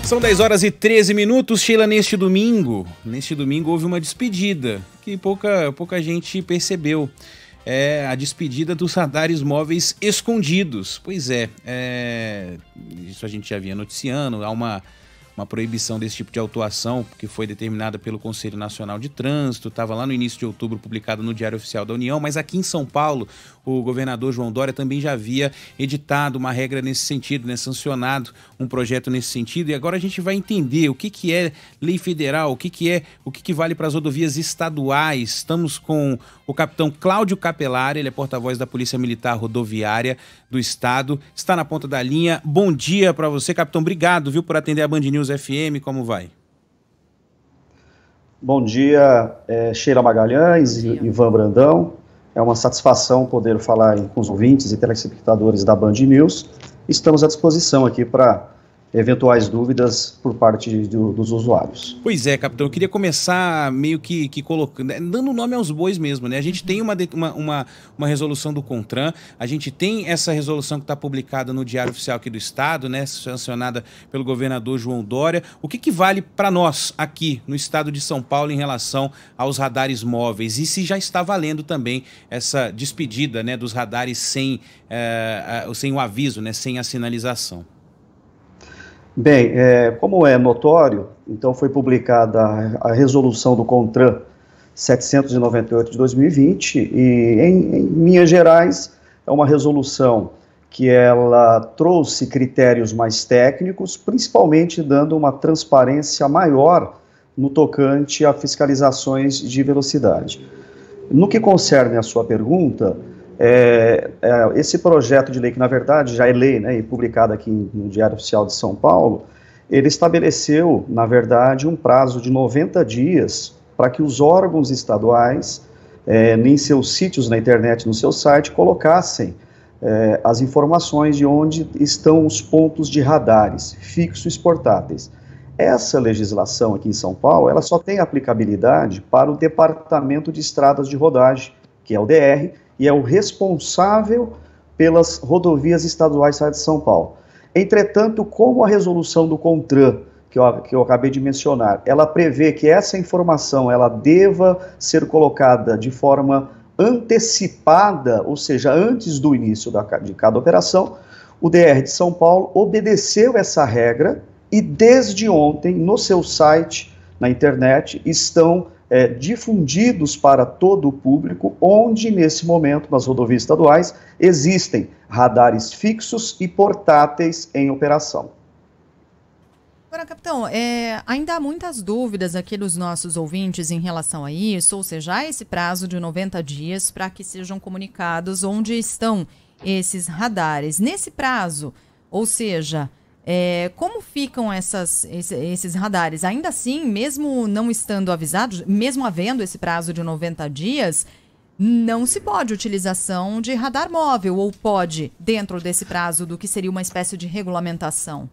São 10 horas e 13 minutos, Sheila. Neste domingo houve uma despedida que pouca gente percebeu. É a despedida dos radares móveis escondidos. Pois é, isso a gente já vinha noticiando, há uma proibição desse tipo de autuação, que foi determinada pelo Conselho Nacional de Trânsito, estava lá no início de outubro, publicado no Diário Oficial da União, mas aqui em São Paulo, o governador João Dória também já havia editado uma regra nesse sentido, né, sancionado um projeto nesse sentido, e agora a gente vai entender o que é lei federal, o que vale para as rodovias estaduais. Estamos com o capitão Cláudio Capelari, ele é porta-voz da Polícia Militar Rodoviária do Estado, está na ponta da linha. Bom dia para você, capitão, obrigado, viu, por atender a Band News FM, como vai? Bom dia, Sheila Magalhães e Ivan Brandão. É uma satisfação poder falar com os ouvintes e telespectadores da Band News. Estamos à disposição aqui para eventuais dúvidas por parte dos usuários. Pois é, capitão, eu queria começar meio que colocando, dando nome aos bois mesmo, né? A gente tem uma resolução do CONTRAN, a gente tem essa resolução que está publicada no Diário Oficial aqui do Estado, né? Sancionada pelo governador João Dória. O que vale para nós aqui no Estado de São Paulo em relação aos radares móveis? E se já está valendo também essa despedida, né, dos radares sem o aviso, né, sem a sinalização? Bem, como é notório, então foi publicada a resolução do CONTRAN 798 de 2020 e, em linhas gerais, é uma resolução que ela trouxe critérios mais técnicos, principalmente dando uma transparência maior no tocante a fiscalizações de velocidade. No que concerne a sua pergunta, esse projeto de lei, que na verdade já é lei, né, e publicado aqui no Diário Oficial de São Paulo, ele estabeleceu, na verdade, um prazo de 90 dias para que os órgãos estaduais, em seus sítios na internet, no seu site, colocassem as informações de onde estão os pontos de radares fixos e portáteis. Essa legislação aqui em São Paulo, ela só tem aplicabilidade para o Departamento de Estradas de Rodagem, que é o DR, e é o responsável pelas rodovias estaduais de São Paulo. Entretanto, como a resolução do CONTRAN, que eu acabei de mencionar, ela prevê que essa informação ela deva ser colocada de forma antecipada, ou seja, antes do início de cada operação, o DR de São Paulo obedeceu essa regra e desde ontem, no seu site, na internet, estão difundidos para todo o público, onde nesse momento, nas rodovias estaduais, existem radares fixos e portáteis em operação. Agora, capitão, ainda há muitas dúvidas aqui dos nossos ouvintes em relação a isso, ou seja, há esse prazo de 90 dias para que sejam comunicados onde estão esses radares. Nesse prazo, ou seja, como ficam esses radares? Ainda assim, mesmo não estando avisados, mesmo havendo esse prazo de 90 dias, não se pode utilização de radar móvel, ou pode, dentro desse prazo do que seria uma espécie de regulamentação?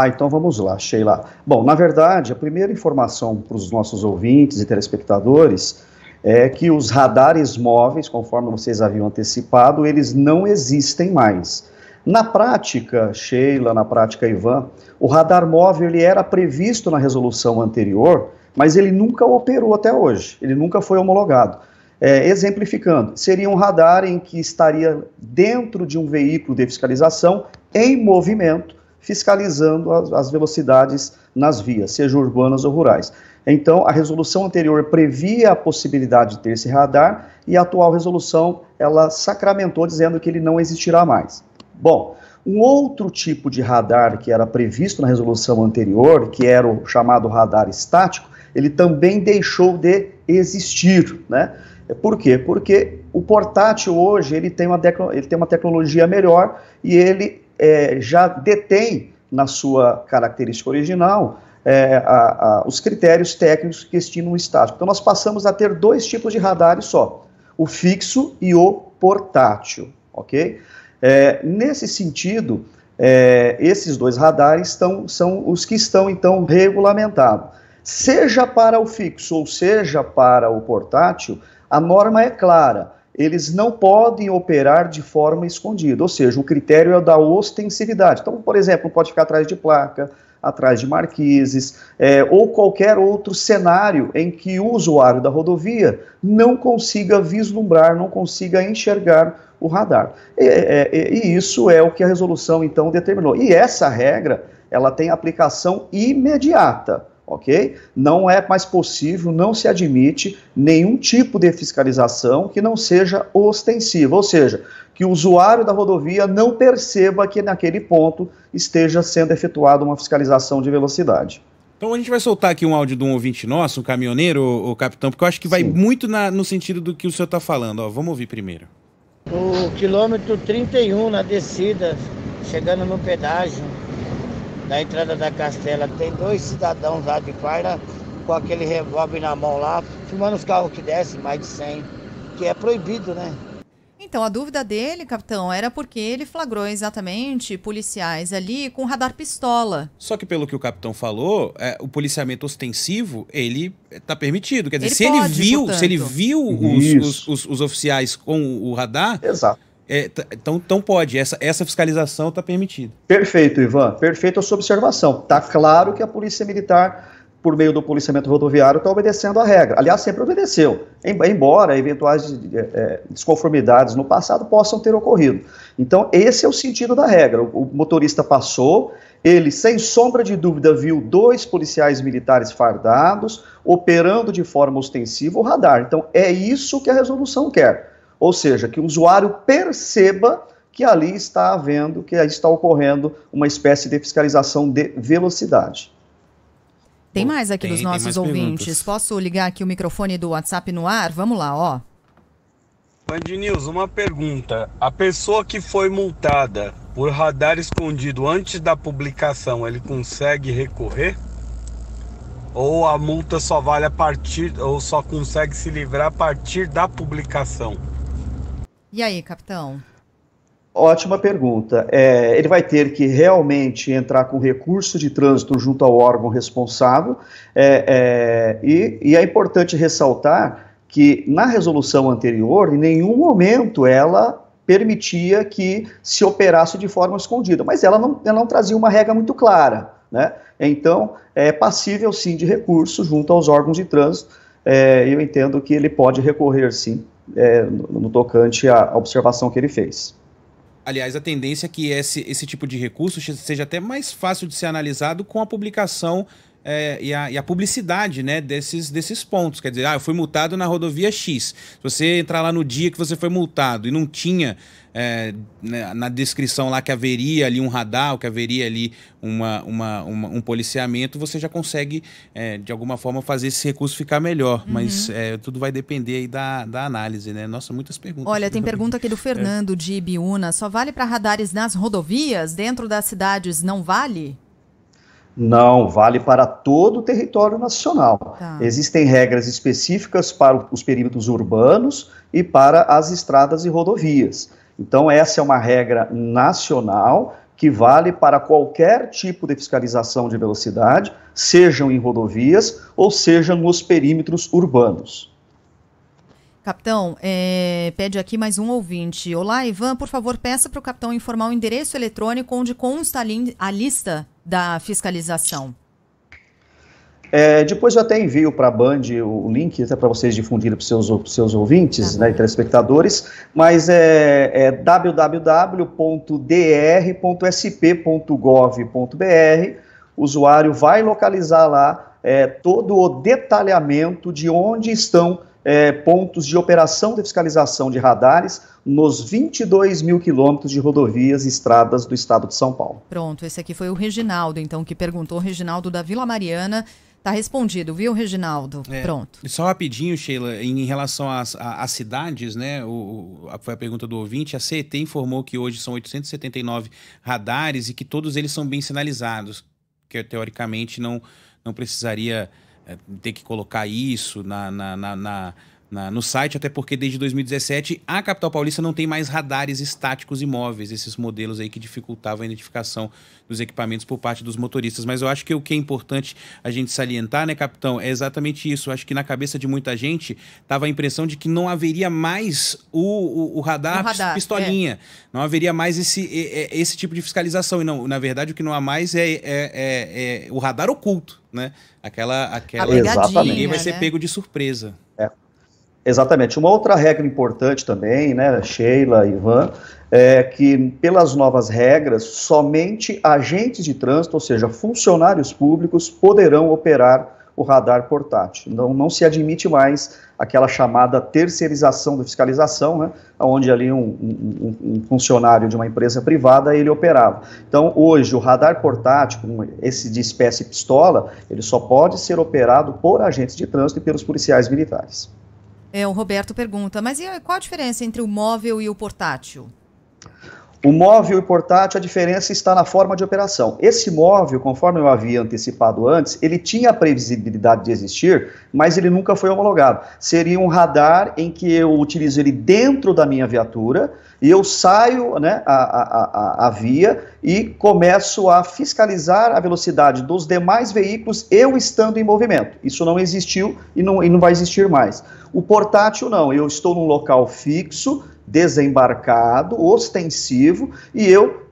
Então vamos lá, Sheila. Bom, na verdade, a primeira informação para os nossos ouvintes e telespectadores é que os radares móveis, conforme vocês haviam antecipado, eles não existem mais. Na prática, Sheila, na prática, Ivan, o radar móvel ele era previsto na resolução anterior, mas ele nunca operou até hoje, ele nunca foi homologado. Exemplificando, seria um radar em que estaria dentro de um veículo de fiscalização em movimento, fiscalizando as velocidades nas vias, seja urbanas ou rurais. Então, a resolução anterior previa a possibilidade de ter esse radar e a atual resolução, ela sacramentou dizendo que ele não existirá mais. Bom, um outro tipo de radar que era previsto na resolução anterior, que era o chamado radar estático, ele também deixou de existir, né? Por quê? Porque o portátil hoje ele tem uma tecnologia melhor e ele já detém na sua característica original os critérios técnicos que estimam o estático. Então nós passamos a ter dois tipos de radares só, o fixo e o portátil, ok? Nesse sentido, esses dois radares são os que estão, então, regulamentados. Seja para o fixo ou seja para o portátil, a norma é clara, eles não podem operar de forma escondida, ou seja, o critério é o da ostensividade. Então, por exemplo, não pode ficar atrás de placa, atrás de marquises, ou qualquer outro cenário em que o usuário da rodovia não consiga vislumbrar, não consiga enxergar o radar. E isso é o que a resolução, então, determinou. E essa regra, ela tem aplicação imediata, ok? Não é mais possível, não se admite nenhum tipo de fiscalização que não seja ostensiva, ou seja, que o usuário da rodovia não perceba que naquele ponto esteja sendo efetuada uma fiscalização de velocidade. Então a gente vai soltar aqui um áudio de um ouvinte nosso, um caminhoneiro, o capitão, porque eu acho que vai muito no sentido do que o senhor está falando. Ó, vamos ouvir primeiro. O quilômetro 31 na descida, chegando no pedágio da entrada da Castela, tem 2 cidadãos lá de farda com aquele revólver na mão lá, filmando os carros que descem, mais de 100, que é proibido, né? Então, a dúvida dele, capitão, era porque ele flagrou exatamente policiais ali com radar pistola. Só que pelo que o capitão falou, o policiamento ostensivo, ele está permitido. Quer dizer, se ele viu os oficiais com o radar... Exato. Então pode, essa fiscalização está permitida. Perfeito, Ivan, perfeita a sua observação. Está claro que a Polícia Militar, por meio do policiamento rodoviário, está obedecendo a regra. Aliás, sempre obedeceu, embora eventuais desconformidades no passado possam ter ocorrido. Então, esse é o sentido da regra. O motorista passou, ele, sem sombra de dúvida, viu 2 policiais militares fardados, operando de forma ostensiva o radar. Então, é isso que a resolução quer. Ou seja, que o usuário perceba que ali está havendo, que aí está ocorrendo uma espécie de fiscalização de velocidade. Tem mais aqui dos nossos ouvintes. Perguntas. Posso ligar aqui o microfone do WhatsApp no ar? Vamos lá, ó. Band News, uma pergunta. A pessoa que foi multada por radar escondido antes da publicação, ele consegue recorrer? Ou a multa só vale a partir, ou só consegue se livrar a partir da publicação? E aí, capitão? Ótima pergunta. Ele vai ter que realmente entrar com recurso de trânsito junto ao órgão responsável, e é importante ressaltar que na resolução anterior, em nenhum momento ela permitia que se operasse de forma escondida, mas ela não trazia uma regra muito clara, né? Então, é passível sim de recurso junto aos órgãos de trânsito. Eu entendo que ele pode recorrer sim, no tocante à observação que ele fez. Aliás, a tendência é que esse tipo de recurso seja até mais fácil de ser analisado com a publicação e a publicidade, né, desses pontos. Quer dizer, eu fui multado na rodovia X. Se você entrar lá no dia que você foi multado e não tinha na descrição lá que haveria ali um radar, que haveria ali um policiamento, você já consegue, de alguma forma, fazer esse recurso ficar melhor. Mas tudo vai depender aí da análise, né? Nossa, muitas perguntas. Olha, tem pergunta aqui do Fernando de Ibiúna. Só vale para radares nas rodovias? Dentro das cidades não vale? Não, vale para todo o território nacional. Tá. Existem regras específicas para os perímetros urbanos e para as estradas e rodovias. Então, essa é uma regra nacional que vale para qualquer tipo de fiscalização de velocidade, sejam em rodovias ou sejam nos perímetros urbanos. Capitão, pede aqui mais um ouvinte. Olá, Ivan, por favor, peça para o capitão informar o endereço eletrônico onde consta a lista da fiscalização. Depois eu até envio para a Band o link, até para vocês difundirem para os seus ouvintes, né, e telespectadores, mas é www.dr.sp.gov.br. O usuário vai localizar lá todo o detalhamento de onde estão pontos de operação de fiscalização de radares nos 22 mil quilômetros de rodovias e estradas do estado de São Paulo. Pronto, esse aqui foi o Reginaldo, então, que perguntou. Reginaldo da Vila Mariana. Tá respondido, viu, Reginaldo? Pronto. Só rapidinho, Sheila, em relação às cidades, né? Foi a pergunta do ouvinte. A CET informou que hoje são 879 radares e que todos eles são bem sinalizados, que teoricamente não precisaria ter que colocar isso no site, até porque desde 2017 a capital paulista não tem mais radares estáticos e móveis, esses modelos aí que dificultavam a identificação dos equipamentos por parte dos motoristas. Mas eu acho que o que é importante a gente salientar, né, capitão, é exatamente isso. Eu acho que na cabeça de muita gente estava a impressão de que não haveria mais o radar pistolinha, não haveria mais esse tipo de fiscalização. E não, na verdade, o que não há mais é o radar oculto, né? Aquela ninguém vai ser pego de surpresa. Exatamente. Uma outra regra importante também, né, Sheila, Ivan, é que pelas novas regras, somente agentes de trânsito, ou seja, funcionários públicos, poderão operar o radar portátil. Não se admite mais aquela chamada terceirização da fiscalização, né, onde ali um funcionário de uma empresa privada, ele operava. Então, hoje, o radar portátil, esse de espécie pistola, ele só pode ser operado por agentes de trânsito e pelos policiais militares. O Roberto pergunta, mas e qual a diferença entre o móvel e o portátil? O móvel e o portátil, a diferença está na forma de operação. Esse móvel, conforme eu havia antecipado antes, ele tinha a previsibilidade de existir, mas ele nunca foi homologado. Seria um radar em que eu utilizo ele dentro da minha viatura e eu saio, né, a via e começo a fiscalizar a velocidade dos demais veículos, eu estando em movimento. Isso não existiu e não vai existir mais. O portátil não, eu estou num local fixo, desembarcado, ostensivo, e eu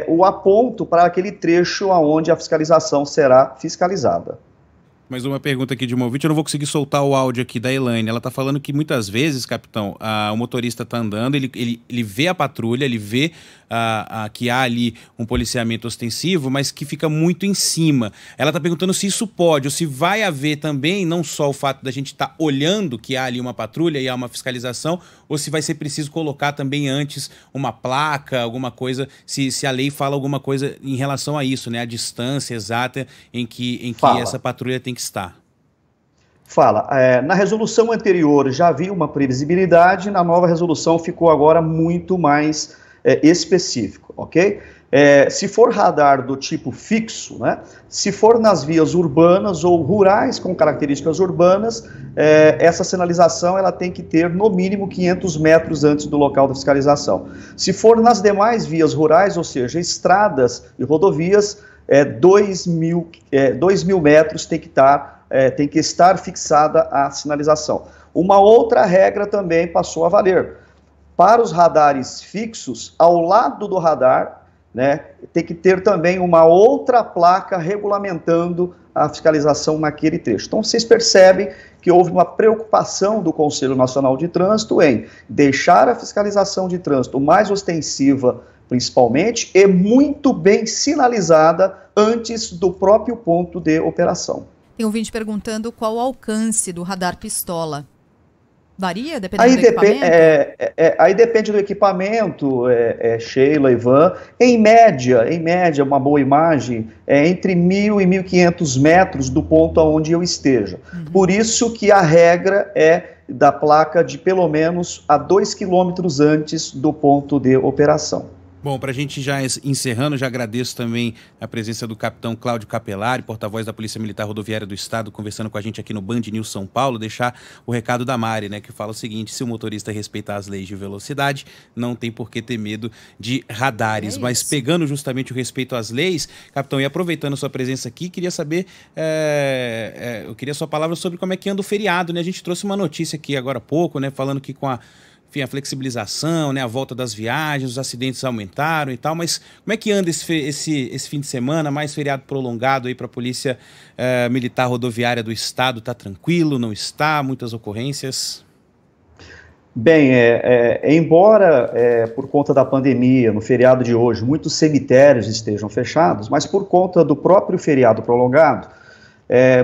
o aponto para aquele trecho onde a fiscalização será fiscalizada. Mais uma pergunta aqui de uma ouvinte, eu não vou conseguir soltar o áudio aqui da Elaine. Ela está falando que muitas vezes, capitão, o motorista está andando, ele vê a patrulha, ele vê que há ali um policiamento ostensivo, mas que fica muito em cima. Ela está perguntando se isso pode, ou se vai haver também, não só o fato da gente estar olhando que há ali uma patrulha e há uma fiscalização, ou se vai ser preciso colocar também antes uma placa, alguma coisa, se a lei fala alguma coisa em relação a isso, né? A distância exata em que essa patrulha tem que estar. Fala. Na resolução anterior já havia uma previsibilidade, na nova resolução ficou agora muito mais específico, ok? Se for radar do tipo fixo, né, se for nas vias urbanas ou rurais com características urbanas, essa sinalização ela tem que ter no mínimo 500 metros antes do local da fiscalização. Se for nas demais vias rurais, ou seja, estradas e rodovias, 2.000 metros tem que estar fixada a sinalização. Uma outra regra também passou a valer. Para os radares fixos, ao lado do radar, né, tem que ter também uma outra placa regulamentando a fiscalização naquele trecho. Então, vocês percebem que houve uma preocupação do Conselho Nacional de Trânsito em deixar a fiscalização de trânsito mais ostensiva, principalmente, e muito bem sinalizada antes do próprio ponto de operação. Tem um ouvinte perguntando qual o alcance do radar pistola. Varia, dependendo do equipamento? Aí depende do equipamento, Sheila, Ivan. Em média, uma boa imagem é entre 1.000 e 1.500 metros do ponto aonde eu esteja. Por isso que a regra é da placa de pelo menos a 2 quilômetros antes do ponto de operação. Bom, para a gente já encerrando, já agradeço também a presença do capitão Cláudio Capelari, porta-voz da Polícia Militar Rodoviária do Estado, conversando com a gente aqui no Band News São Paulo, deixar o recado da Mari, né, que fala o seguinte: se o motorista respeitar as leis de velocidade, não tem por que ter medo de radares. Mas pegando justamente o respeito às leis, capitão, e aproveitando sua presença aqui, queria saber, eu queria sua palavra sobre como é que anda o feriado, né? A gente trouxe uma notícia aqui agora há pouco, né, falando que com a flexibilização, né, a volta das viagens, os acidentes aumentaram e tal, mas como é que anda esse fim de semana, mais feriado prolongado aí para a Polícia Militar Rodoviária do Estado? Está tranquilo, não está? Muitas ocorrências? Bem, embora por conta da pandemia, no feriado de hoje, muitos cemitérios estejam fechados, mas por conta do próprio feriado prolongado,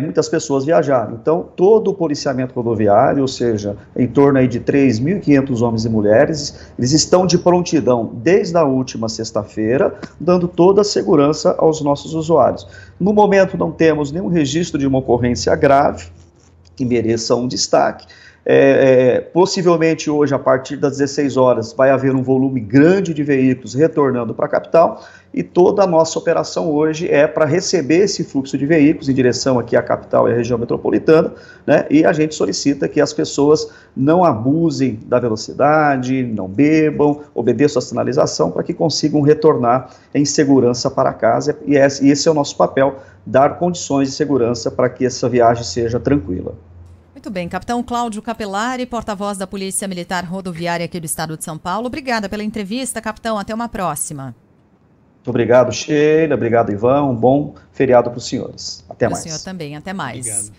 muitas pessoas viajaram. Então, todo o policiamento rodoviário, ou seja, em torno aí de 3.500 homens e mulheres, eles estão de prontidão desde a última sexta-feira, dando toda a segurança aos nossos usuários. No momento, não temos nenhum registro de uma ocorrência grave que mereça um destaque. Possivelmente hoje, a partir das 16 horas, vai haver um volume grande de veículos retornando para a capital, e toda a nossa operação hoje é para receber esse fluxo de veículos em direção aqui à capital e à região metropolitana, né? E a gente solicita que as pessoas não abusem da velocidade, não bebam, obedeçam a sinalização para que consigam retornar em segurança para casa, e esse é o nosso papel, dar condições de segurança para que essa viagem seja tranquila. Muito bem, Capitão Cláudio Capelari, porta-voz da Polícia Militar Rodoviária aqui do estado de São Paulo. Obrigada pela entrevista, capitão. Até uma próxima. Muito obrigado, Sheila. Obrigado, Ivan. Um bom feriado para os senhores. Até mais. Para o senhor também. Até mais. Obrigado.